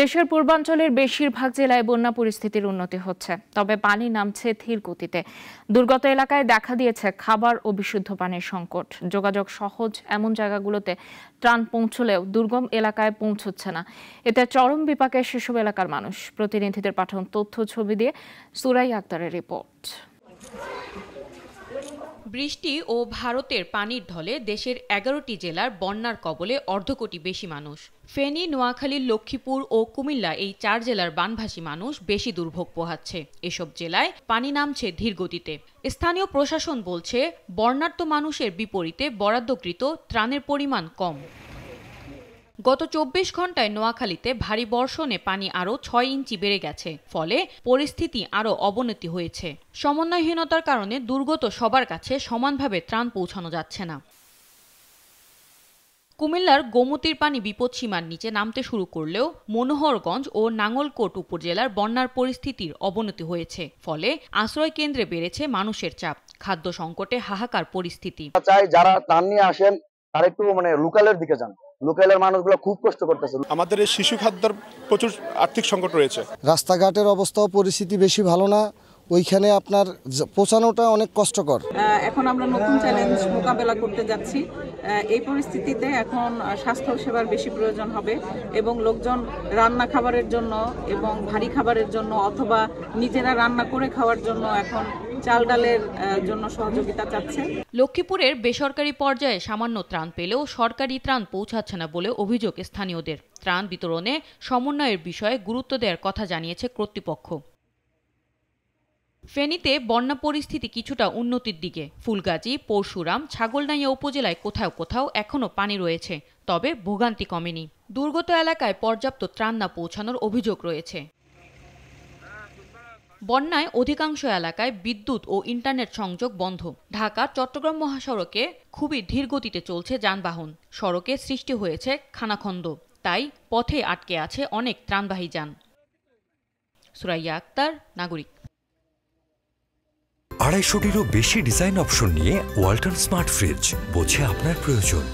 দেশের পূর্বাঞ্চলের বেশিরভাগ জেলায় বন্যা পরিস্থিতির উন্নতি হচ্ছে, তবে পানি নামছে ধীর গতিতে। দুর্গত এলাকায় দেখা দিয়েছে খাবার ও বিশুদ্ধ পানির সংকট। যোগাযোগ সহজ এমন জায়গাগুলোতে ত্রাণ পৌঁছলেও দুর্গম এলাকায় পৌঁছচ্ছে না। এতে চরম বিপাকে সেসব এলাকার মানুষ। প্রতিনিধিদের পাঠানো তথ্য ছবি দিয়ে সুরাইয়া আক্তারের রিপোর্ট। বৃষ্টি ও ভারতের পানির ঢলে দেশের 11টি জেলার বন্যার কবলে অর্ধকোটি বেশি মানুষ। ফেনী, নোয়াখালী, লক্ষ্মীপুর ও কুমিল্লা এই 4 জেলার বানভাসী মানুষ বেশি দুর্ভোগ পোহাচ্ছে। এসব জেলায় পানি নামছে ধীর গতিতে। স্থানীয় প্রশাসন বলছে, বন্যার্ত মানুষের বিপরীতে বরাদ্দকৃত ত্রাণের পরিমাণ কম। গত 24 ঘন্টায় নোয়াখালীতে ভারী বর্ষণে পানি আরও 6 ইঞ্চি বেড়ে গেছে, ফলে পরিস্থিতি আরও অবনতি হয়েছে। সমন্বয়হীনতার কারণে দুর্গত সবার কাছে সমানভাবে ত্রাণ পৌঁছানো যাচ্ছে না। কুমিল্লার গোমতীর পানি বিপদসীমার নিচে নামতে শুরু করলেও মনোহরগঞ্জ ও নাঙ্গলকোট উপজেলার বন্যার পরিস্থিতির অবনতি হয়েছে, ফলে আশ্রয় কেন্দ্রে বেড়েছে মানুষের চাপ। খাদ্য সংকটে হাহাকার পরিস্থিতি। চাই যারা ত্রাণ নিয়ে আসেন তারা একটু লোকালের দিকে যান। লোকালের মানুষগুলো খুব কষ্ট করতেছে। আমাদের এই শিশু খাদ্যের প্রচুর আর্থিক সংকট রয়েছে। রাস্তাঘাটের অবস্থাও পরিস্থিতি বেশি ভালো না, ওইখানে আপনার পৌঁছানোটা অনেক কষ্টকর। এখন আমরা নতুন চ্যালেঞ্জ মোকাবেলা করতে যাচ্ছি। এই পরিস্থিতিতে এখন স্বাস্থ্য সেবার বেশি প্রয়োজন হবে এবং লোকজন রান্না খাবারের জন্য এবং ভারী খাবারের জন্য অথবা নিজেরা রান্না করে খাওয়ার জন্য এখন চাল ডালের জন্য সহযোগিতা চাচ্ছে। লক্ষ্মীপুরের বেসরকারি পর্যায়ে সামান্য ত্রাণ পেলেও সরকারি ত্রাণ পৌঁছাচ্ছে না বলে অভিযোগ স্থানীয়দের। ত্রাণ বিতরণে সমন্বয়ের বিষয়ে গুরুত্ব দেওয়ার কথা জানিয়েছে কর্তৃপক্ষ। ফেনীতে বন্যা পরিস্থিতি কিছুটা উন্নতির দিকে। ফুলগাজী, পরশুরাম, ছাগলনাইয়া উপজেলায় কোথাও কোথাও এখনও পানি রয়েছে, তবে ভোগান্তি কমেনি। দুর্গত এলাকায় পর্যাপ্ত ত্রাণ না পৌঁছানোর অভিযোগ রয়েছে। বন্যায় অধিকাংশ এলাকায় বিদ্যুৎ ও ইন্টারনেট সংযোগ বন্ধ। ঢাকা-চট্টগ্রাম মহাসড়কে খুবই ধীর গতিতে চলছে যানবাহন। সড়কে সৃষ্টি হয়েছে খানাখন্দ, তাই পথে আটকে আছে অনেক ত্রাণবাহী যান। সুরাইয়া আক্তার, নাগরিক। 250-টিরও বেশি ডিজাইন অপশন নিয়ে ওয়ালটন স্মার্ট ফ্রিজ বোঝে আপনার প্রয়োজন।